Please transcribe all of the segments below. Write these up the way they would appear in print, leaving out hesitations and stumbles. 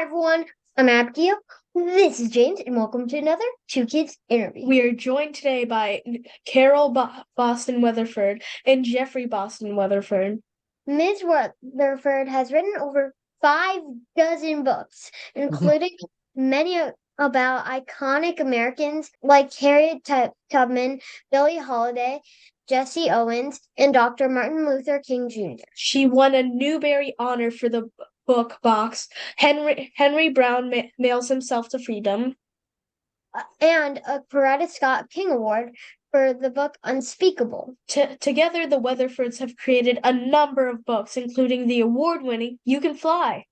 everyone. I'm Abigail. This is James, and welcome to another Two Kids interview. We are joined today by Carole Boston Weatherford and Jeffrey Boston Weatherford. Ms. Weatherford has written over 6 books, including many about iconic Americans like Harriet Tubman, Billie Holiday, Jesse Owens, and Dr. Martin Luther King Jr. She won a Newbery honor for the book box. Henry Brown mails himself to freedom. And a Coretta Scott King Award for the book Unspeakable. Together, the Weatherfords have created a number of books, including the award-winning You Can Fly.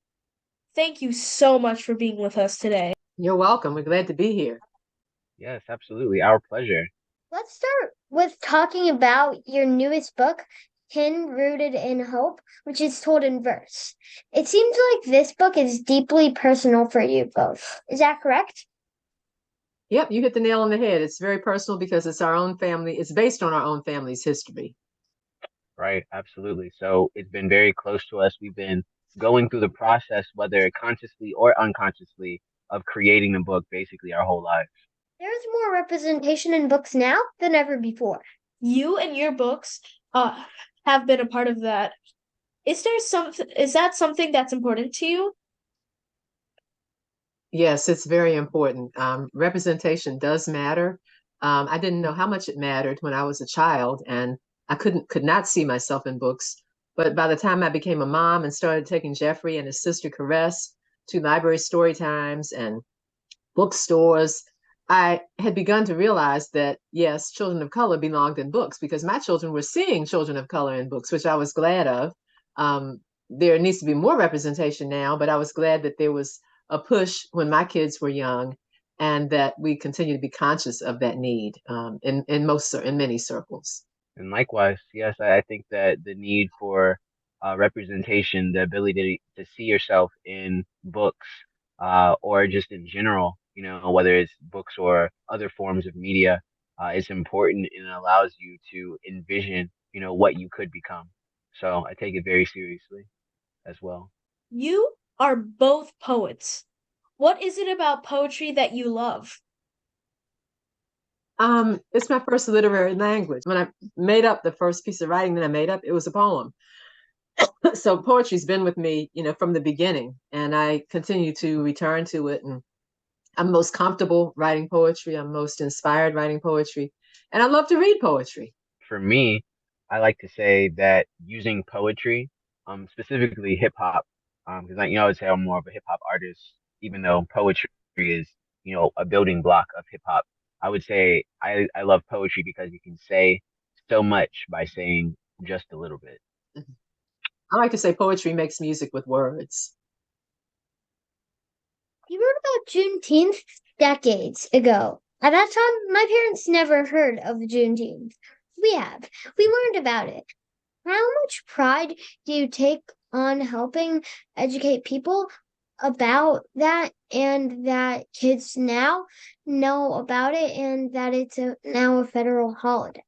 Thank you so much for being with us today. You're welcome. We're glad to be here. Yes, absolutely. Our pleasure. Let's start with talking about your newest book, Pin Rooted in Hope, which is told in verse. It seems like this book is deeply personal for you both. Is that correct? Yep, you hit the nail on the head. It's very personal because it's our own family. It's based on our own family's history. Right, absolutely. So it's been very close to us. We've been going through the process, whether consciously or unconsciously, of creating the book basically our whole lives. There's more representation in books now than ever before. You and your books have been a part of that. Is that something that's important to you? Yes, it's very important. Representation does matter. I didn't know how much it mattered when I was a child, and I could not see myself in books. But by the time I became a mom and started taking Jeffrey and his sister Caress to library story times and bookstores, I had begun to realize that, yes, children of color belonged in books because my children were seeing children of color in books, which I was glad of. There needs to be more representation now, but I was glad that there was a push when my kids were young, and that we continue to be conscious of that need in many circles. And likewise, yes, I think that the need for representation, the ability to see yourself in books, or just in general, whether it's books or other forms of media, is important and it allows you to envision, what you could become. So I take it very seriously as well. You are both poets. What is it about poetry that you love? It's my first literary language. When I made up the first piece of writing that I made up, it was a poem. So poetry's been with me, from the beginning, and I continue to return to it. And I'm most comfortable writing poetry. I'm most inspired writing poetry, and I love to read poetry. For me, I like to say that using poetry, specifically hip hop, because I would say I'm more of a hip hop artist, even though poetry is, a building block of hip hop. I would say I love poetry because you can say so much by saying just a little bit. I like to say poetry makes music with words. You wrote about Juneteenth decades ago. At that time, my parents never heard of Juneteenth. We have. We learned about it. How much pride do you take on helping educate people about that, and that kids now know about it, and that it's now a federal holiday?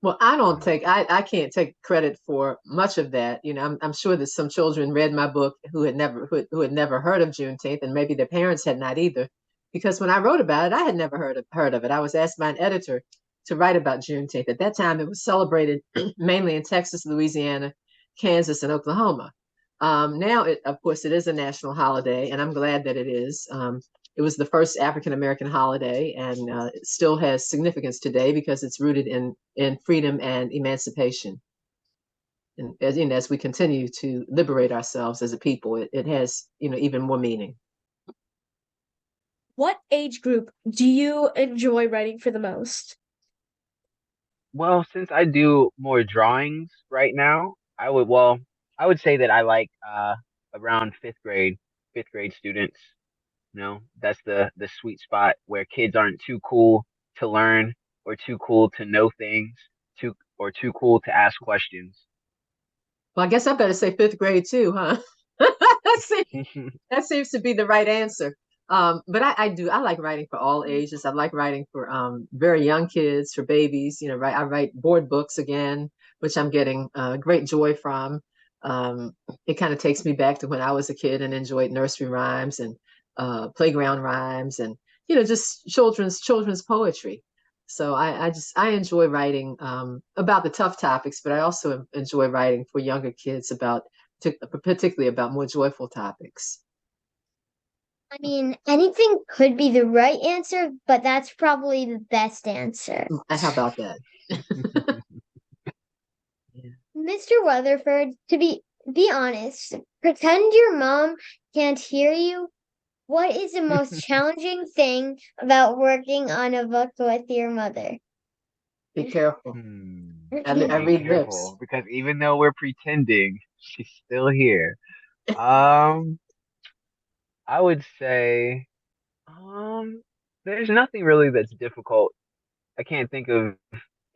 Well, I can't take credit for much of that. I'm sure that some children read my book who had never heard of Juneteenth, and maybe their parents had not either, because when I wrote about it, I had never heard of it. I was asked by an editor to write about Juneteenth. At that time, it was celebrated mainly in Texas, Louisiana, Kansas, and Oklahoma. Now, of course, it is a national holiday, and I'm glad that it is. It was the first African American holiday, and it still has significance today because it's rooted in freedom and emancipation. And as we continue to liberate ourselves as a people, it has even more meaning. What age group do you enjoy writing for the most? Well, since I do more drawings right now, I would say that I like around fifth grade students. That's the sweet spot where kids aren't too cool to learn or too cool to know things, too cool to ask questions. Well, I guess I better say fifth grade too, huh? That seems to be the right answer. But I like writing for all ages. I like writing for very young kids, for babies. I write board books again, which I'm getting great joy from. Um, it kind of takes me back to when I was a kid and enjoyed nursery rhymes and playground rhymes and just children's poetry. So I enjoy writing about the tough topics, but I also enjoy writing for younger kids about particularly about more joyful topics. I mean, anything could be the right answer, but that's probably the best answer. How about that? Mr. Weatherford, be honest, pretend your mom can't hear you. What is the most challenging thing about working on a book with your mother? Be careful. Hmm. I Be read lips. careful because even though we're pretending, she's still here. Um, I would say, um, there's nothing really that's difficult. I can't think of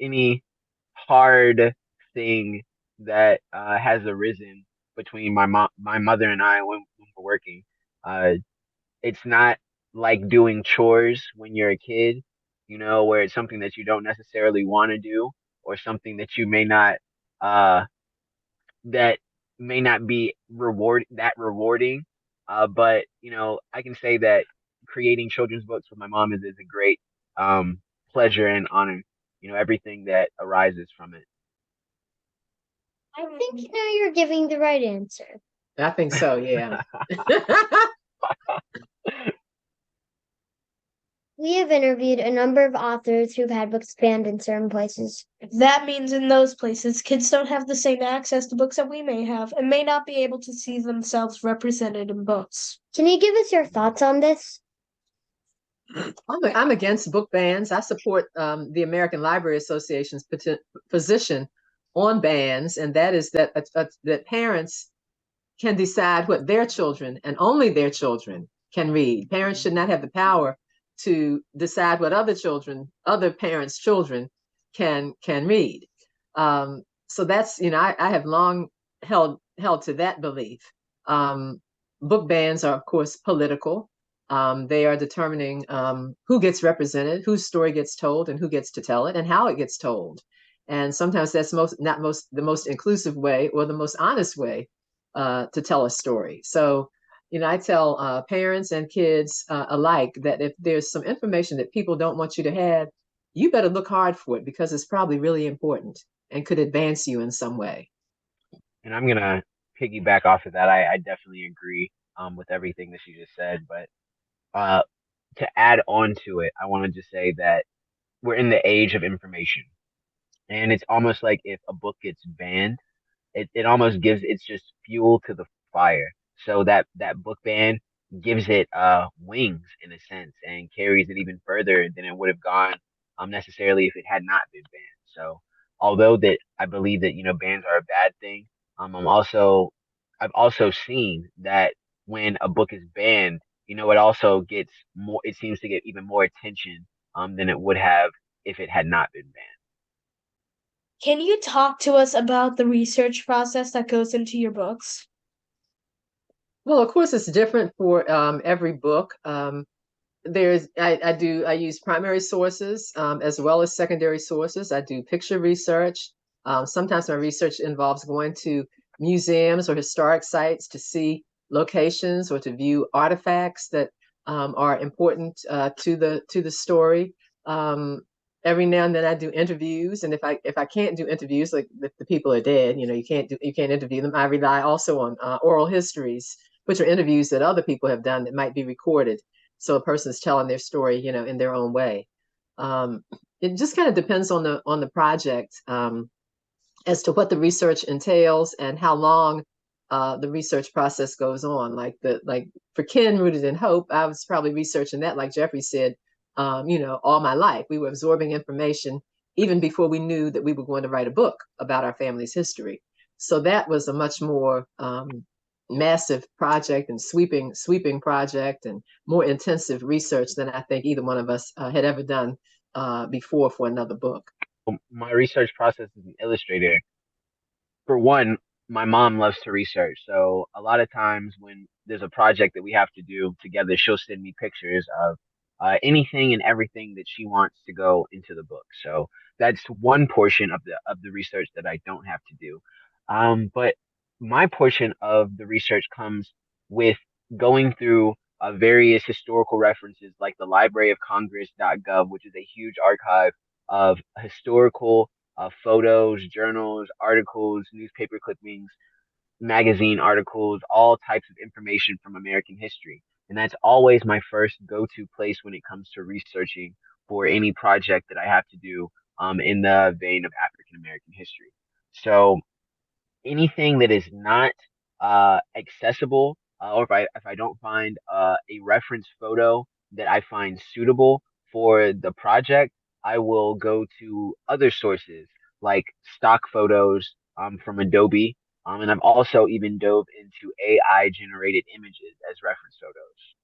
any hard thing that has arisen between my mother and I when we're working. Uh, it's not like doing chores when you're a kid, where it's something that you don't necessarily want to do or something that you may not uh that may not be rewarding. But I can say that creating children's books with my mom is a great um pleasure and honor. Everything that arises from it. I think you're giving the right answer. I think so, yeah. We have interviewed a number of authors who've had books banned in certain places. That means in those places, kids don't have the same access to books that we may have and may not be able to see themselves represented in books. Can you give us your thoughts on this? I'm against book bans. I support the American Library Association's position on bans, and that is that parents can decide what their children and only their children can read. Parents should not have the power to decide what other parents' children can read. So that's I have long held to that belief. Um, Book bans are of course political. They are determining who gets represented, whose story gets told, and who gets to tell it, and how it gets told. And sometimes that's not the most inclusive way or the most honest way to tell a story. So, I tell parents and kids alike that if there's some information that people don't want you to have, you better look hard for it because it's probably really important and could advance you in some way. And I'm gonna piggyback off of that. I definitely agree with everything that you just said, but uh to add on to it, I wanted to say that we're in the age of information. And it's almost like if a book gets banned, it almost gives it's just fuel to the fire. So that book ban gives it wings in a sense and carries it even further than it would have gone necessarily if it had not been banned. So although that I believe that bans are a bad thing, I've also seen that when a book is banned, it also gets more it seems to get even more attention than it would have if it had not been banned. Can you talk to us about the research process that goes into your books? Well, of course, it's different for every book. I use primary sources as well as secondary sources. I do picture research. Sometimes my research involves going to museums or historic sites to see locations or to view artifacts that are important to the story. Um, every now and then I do interviews, and if I can't do interviews, like if the people are dead, you can't interview them. I rely also on oral histories, which are interviews that other people have done that might be recorded, so a person is telling their story in their own way. um, it just kind of depends on the project, as to what the research entails and how long the research process goes on. Like for Kin Rooted in Hope, I was probably researching that, like Jeffrey said, all my life. We were absorbing information even before we knew that we were going to write a book about our family's history. So that was a much more massive project and sweeping project and more intensive research than I think either one of us had ever done before for another book. My research process as an illustrator, for one, my mom loves to research. So a lot of times when there's a project that we have to do together, she'll send me pictures of anything and everything that she wants to go into the book. So that's one portion of the research that I don't have to do. But my portion of the research comes with going through various historical references like the Library of Congress.gov, which is a huge archive of historical photos, journals, articles, newspaper clippings, magazine articles, all types of information from American history. And that's always my first go-to place when it comes to researching for any project that I have to do in the vein of African American history. So anything that is not accessible, or if I don't find a reference photo that I find suitable for the project, I will go to other sources like stock photos from Adobe, and I've also even dove into AI generated images as reference photos.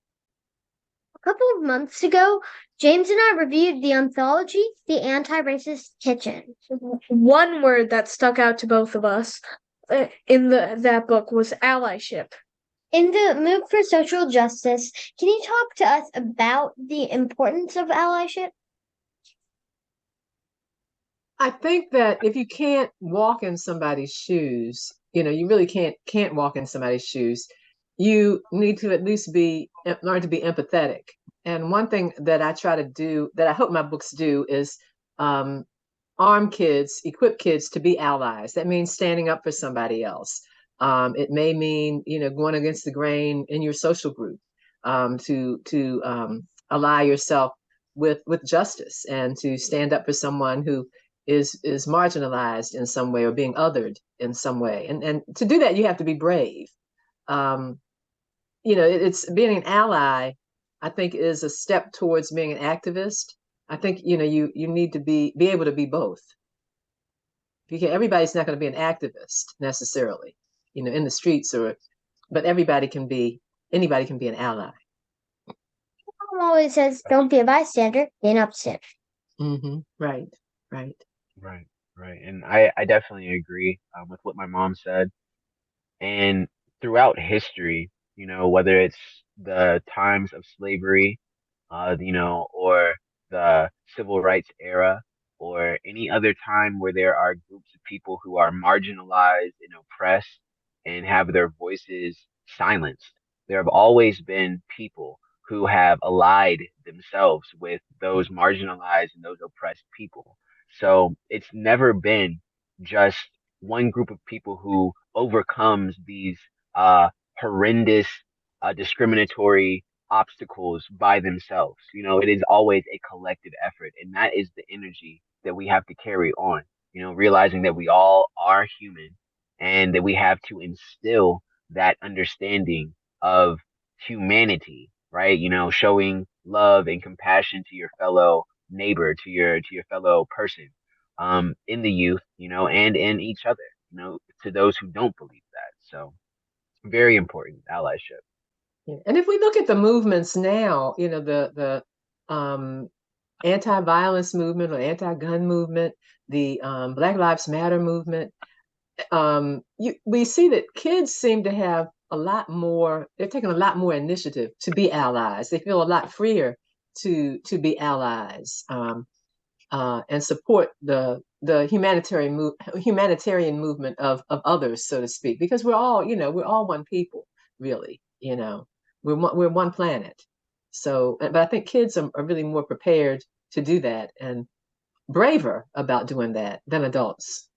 A couple of months ago, James and I reviewed the anthology, The Anti-Racist Kitchen. One word that stuck out to both of us in that book was allyship. In the move for social justice, can you talk to us about the importance of allyship? I think that if you can't walk in somebody's shoes, you really can't walk in somebody's shoes. You need to at least learn to be empathetic. And one thing that I try to do, that I hope my books do, is um, equip kids to be allies. That means standing up for somebody else. It may mean, going against the grain in your social group, to ally yourself with justice and to stand up for someone who is marginalized in some way or being othered in some way. And to do that, you have to be brave. Um, it's being an ally, I think, is a step towards being an activist. I think, you need to be able to be both. Because everybody's not going to be an activist necessarily, in the streets, but anybody can be an ally. Mom always says, don't be a bystander, be an upstander. Right, right. Right, right. And I definitely agree with what my mom said. And throughout history, whether it's the times of slavery, or the civil rights era, or any other time where there are groups of people who are marginalized and oppressed and have their voices silenced, there have always been people who have allied themselves with those marginalized and those oppressed people. So it's never been just one group of people who overcomes these horrendous discriminatory obstacles by themselves. It is always a collective effort, and that is the energy that we have to carry on. Realizing that we all are human and that we have to instill that understanding of humanity, right? Showing love and compassion to your fellow neighbor, to your fellow person, in the youth, and in each other, to those who don't believe that. So very important allyship. Yeah. And if we look at the movements now, the anti-violence movement or anti-gun movement, the Black Lives Matter movement, we see that kids seem to have a lot more. They're taking a lot more initiative to be allies. They feel a lot freer to be allies, and support the humanitarian movement of others, so to speak, because we're all one people, really. We're one planet. So, but I think kids are really more prepared to do that and braver about doing that than adults.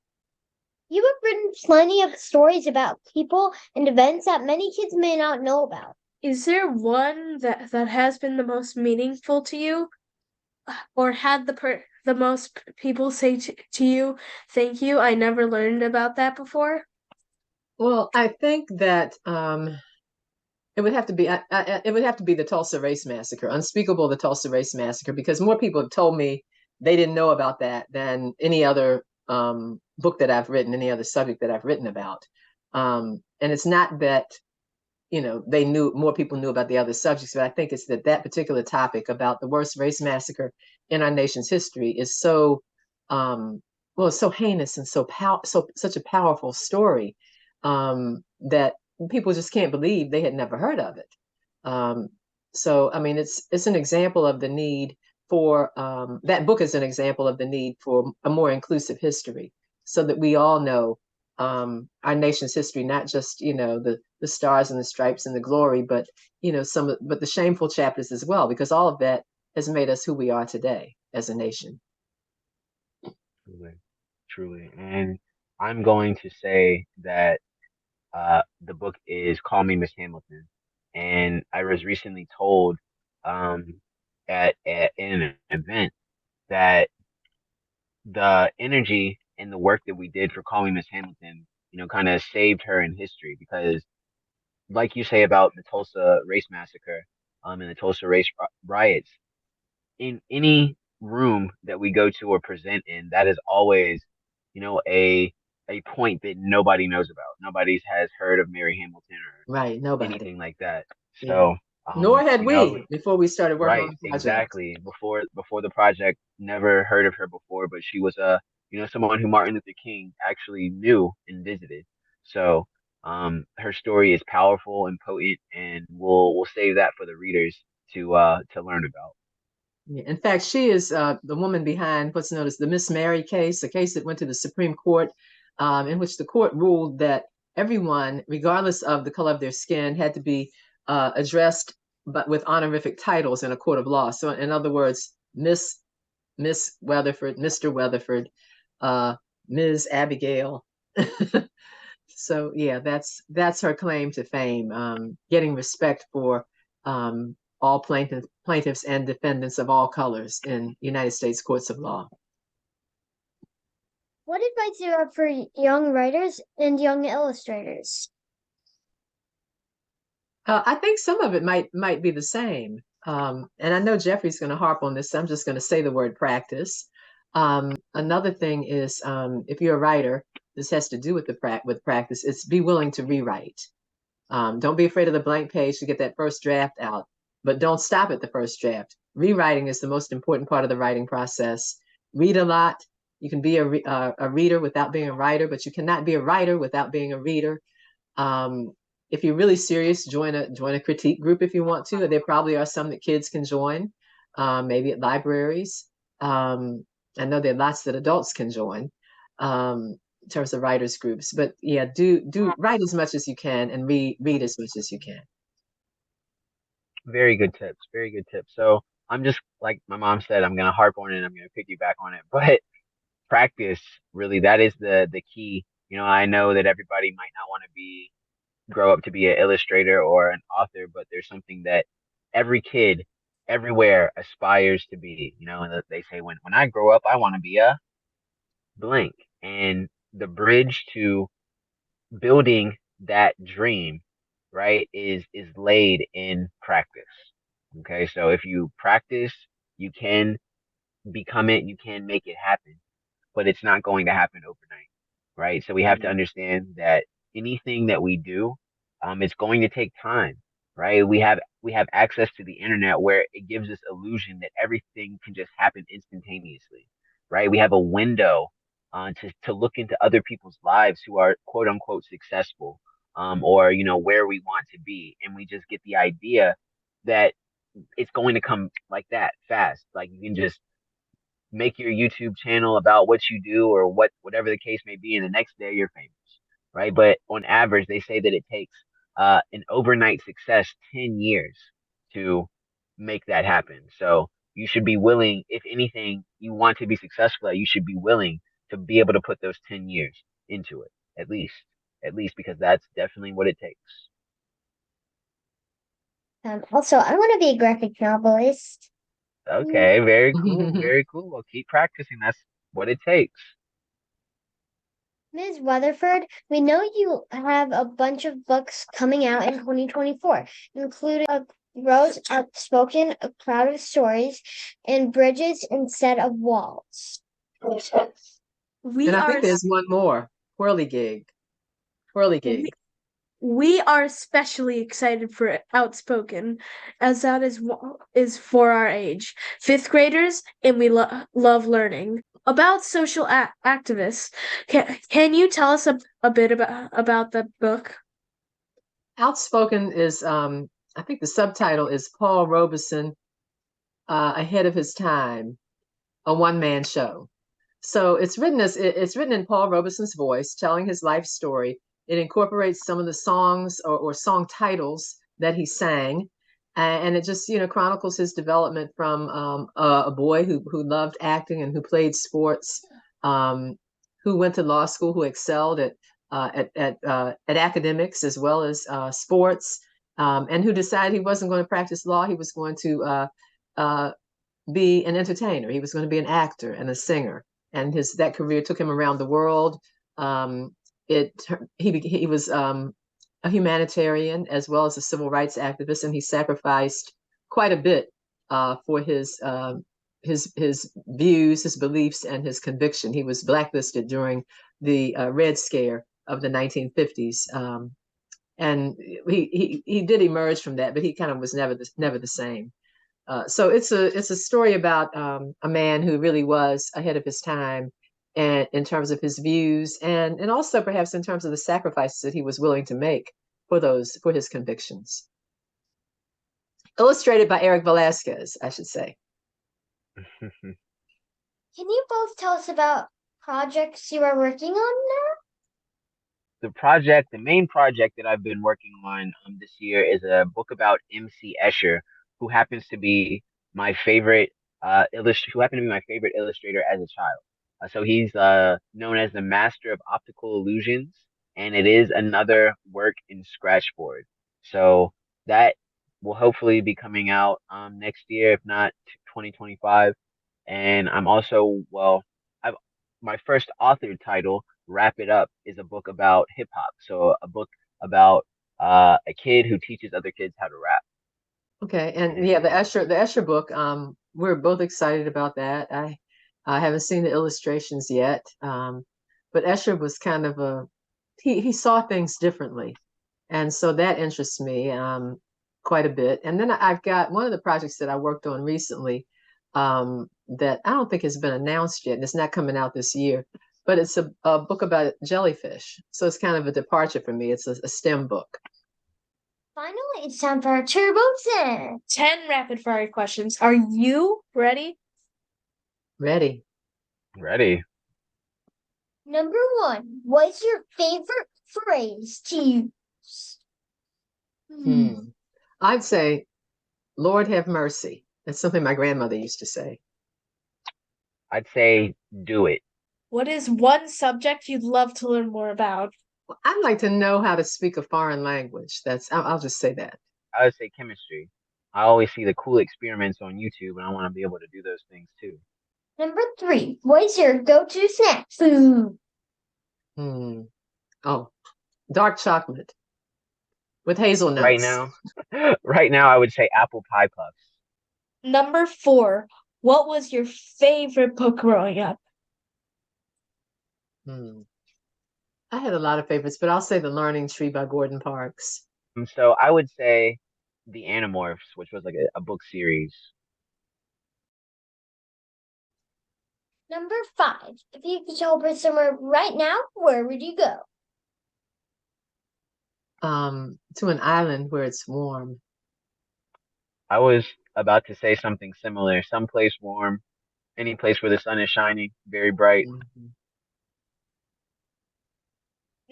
You have written plenty of stories about people and events that many kids may not know about. Is there one that has been the most meaningful to you, or had the most people say to you, "Thank you, I never learned about that before"? Well, I think that it would have to be the Tulsa Race Massacre, Unspeakable, the Tulsa Race Massacre, because more people have told me they didn't know about that than any other book that I've written, any other subject that I've written about. And it's not that more people knew about the other subjects, but I think it's that particular topic about the worst race massacre in our nation's history is so it's so heinous and such a powerful story, that people just can't believe they had never heard of it. So I mean, it's an example of the need for that book is an example of the need for a more inclusive history, so that we all know our nation's history, not just the stars and the stripes and the glory, but but the shameful chapters as well, because all of that has made us who we are today as a nation. Truly, truly. And I'm going to say that the book is Call Me Miss Hamilton. And I was recently told um, at in an event that the energy and the work that we did for Call Me Miss Hamilton, kind of saved her in history because, like you say about the Tulsa race massacre, and the Tulsa race riots, in any room that we go to or present in, that is always, a point that nobody knows about. Nobody has heard of Mary Hamilton or Right, nobody. anything like that. Yeah. So, Nor had we before we started working on right, the project. exactly. Before the project, never heard of her before, but she was someone who Martin Luther King actually knew and visited. So, her story is powerful and potent, and we'll save that for the readers to learn about. Yeah. In fact, she is the woman behind what's known as the Miss Mary case, a case that went to the Supreme Court, in which the court ruled that everyone, regardless of the color of their skin, had to be addressed but with honorific titles in a court of law. So, in other words, Miss Weatherford, Mr. Weatherford, uh, Ms. Abigail. So yeah, that's her claim to fame, getting respect for all plaintiffs and defendants of all colors in United States courts of law. What advice do you have for young writers and young illustrators? I think some of it might be the same. And I know Jeffrey's going to harp on this, so I'm just going to say the word practice. Another thing is, if you're a writer, this has to do with with practice. It's be willing to rewrite. Don't be afraid of the blank page to get that first draft out, but don't stop at the first draft. Rewriting is the most important part of the writing process. Read a lot. You can be a reader without being a writer, but you cannot be a writer without being a reader. If you're really serious, join a critique group if you want to. There probably are some that kids can join, maybe at libraries. I know there are lots that adults can join. In terms of writers groups, but yeah, do write as much as you can and read as much as you can. Very good tips. Very good tips. So I'm just like my mom said, I'm gonna harp on it and I'm gonna piggyback on it. But practice, really, that is the key. I know that everybody might not want to grow up to be an illustrator or an author, but there's something that every kid everywhere aspires to be. And they say when I grow up, I want to be a blank. And the bridge to building that dream, right, is laid in practice. Okay, so if you practice, you can become it, you can make it happen, but it's not going to happen overnight, right? So we have to understand that anything that we do, it's going to take time, right? We have access to the internet where it gives us illusion that everything can just happen instantaneously, right? We have a window to look into other people's lives who are quote unquote successful, or where we want to be, and we just get the idea that it's going to come like that fast. Like you can just make your YouTube channel about what you do or whatever the case may be, and the next day you're famous, right? But on average, they say that it takes an overnight success 10 years to make that happen. So you should be willing, if anything you want to be successful at, you should be willing to be able to put those 10 years into it, at least because that's definitely what it takes. Also, I want to be a graphic novelist. Okay, very cool, very cool. Well, keep practicing. That's what it takes. Ms. Weatherford, we know you have a bunch of books coming out in 2024, including a Rose Outspoken, A Cloud of Stories, and Bridges Instead of Walls. And I think there's one more, Whirligig. We are especially excited for Outspoken, as that is for our age, fifth graders, and we love learning about social activists. Can you tell us a bit about the book? Outspoken is, I think the subtitle is Paul Robeson, Ahead of His Time, a one-man show. So it's written in Paul Robeson's voice, telling his life story. It incorporates some of the songs or song titles that he sang, and it just chronicles his development from a boy who loved acting and who played sports, who went to law school, who excelled at academics as well as sports, and who decided he wasn't going to practice law. He was going to uh, be an entertainer. He was going to be an actor and a singer, and that career took him around the world. Um, it he was a humanitarian as well as a civil rights activist, and he sacrificed quite a bit for his views, his beliefs, and his conviction. He was blacklisted during the Red Scare of the 1950s. And he did emerge from that, but he kind of was never the same. So it's a story about a man who really was ahead of his time, and in terms of his views, and also perhaps in terms of the sacrifices that he was willing to make for his convictions. Illustrated by Eric Velasquez, I should say. Can you both tell us about projects you are working on now? The main project that I've been working on this year is a book about MC Escher, who happens to be my favorite who happened to be my favorite illustrator as a child. So he's known as the master of optical illusions, and it is another work in Scratchboard. So that will hopefully be coming out next year, if not 2025. And I'm also, well, I've my first authored title, Wrap It Up, is a book about hip hop. So a book about a kid who teaches other kids how to rap. Okay, and yeah, the Escher book. We're both excited about that. I haven't seen the illustrations yet, but Escher was kind of he saw things differently, and so that interests me quite a bit. And then I've got one of the projects that I worked on recently that I don't think has been announced yet, and it's not coming out this year. But it's a book about jellyfish, so it's kind of a departure for me. It's a STEM book. Finally, it's time for our Turbo 10. 10 rapid fire questions. Are you ready? Ready. Ready. Number 1, what's your favorite phrase to use? I'd say, Lord have mercy. That's something my grandmother used to say. I'd say do it. What is one subject you'd love to learn more about? Well, I'd like to know how to speak a foreign language. I'll just say that. I would say chemistry. I always see the cool experiments on YouTube, and I want to be able to do those things too. Number 3, what's your go-to snack food? Oh, dark chocolate with hazelnuts. Right now, I would say apple pie puffs. Number 4, what was your favorite book growing up? I had a lot of favorites, but I'll say The Learning Tree by Gordon Parks. So I would say The Animorphs, which was like a book series. Number 5, if you could teleport somewhere right now, where would you go? To an island where it's warm. I was about to say something similar. Someplace warm, any place where the sun is shining, very bright.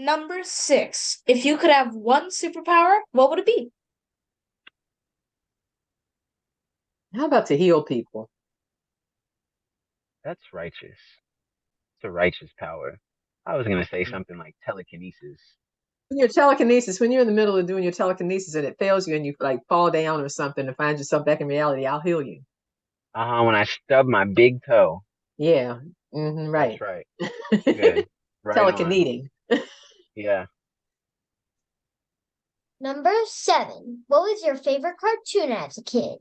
Number 6, if you could have one superpower, what would it be? How about to heal people? That's righteous. It's a righteous power. I was going to say something like telekinesis. When you're in the middle of doing your telekinesis and it fails you and you like fall down or something to find yourself back in reality, I'll heal you. When I stub my big toe. Yeah. Right. That's right. Good. Right Telekineting. Yeah. Number 7, what was your favorite cartoon as a kid?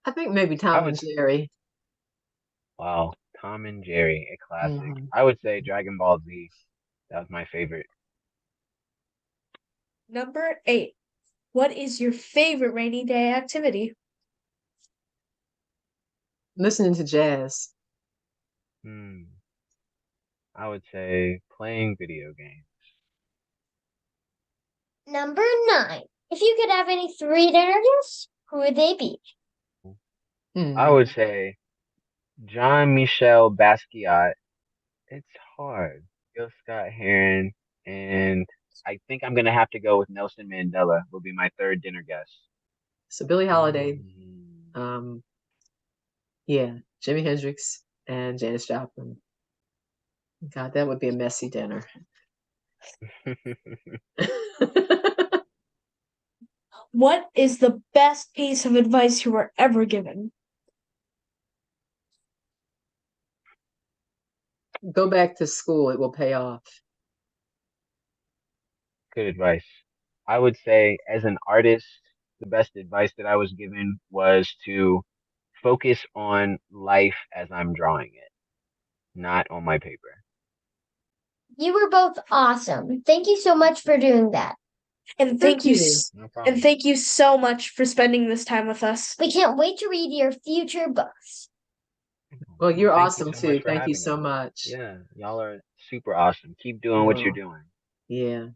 I think maybe Tom and Jerry. Wow, Tom and Jerry, a classic. I would say Dragon Ball Z. That was my favorite. Number 8, what is your favorite rainy day activity? Listening to jazz. I would say playing video games. Number 9, if you could have any 3 dinner guests, who would they be? I would say John Michel Basquiat. It's hard. Gil Scott Heron, and I think I'm gonna have to go with Nelson Mandela. Will be my third dinner guest. So Billie Holiday, Mm. yeah, Jimi Hendrix and Janis Joplin. God, that would be a messy dinner. What is the best piece of advice you were ever given? Go back to school. It will pay off. Good advice. I would say, as an artist, the best advice that I was given was to focus on life as I'm drawing it, not on my paper. You were both awesome. Thank you so much for doing that. And Thank you. No and problem. thank you so much for spending this time with us. We can't wait to read your future books. Well, you're Thank you awesome so much too. for Thank you having so us. much. Yeah, y'all are super awesome. Keep doing what you're Well, doing. yeah.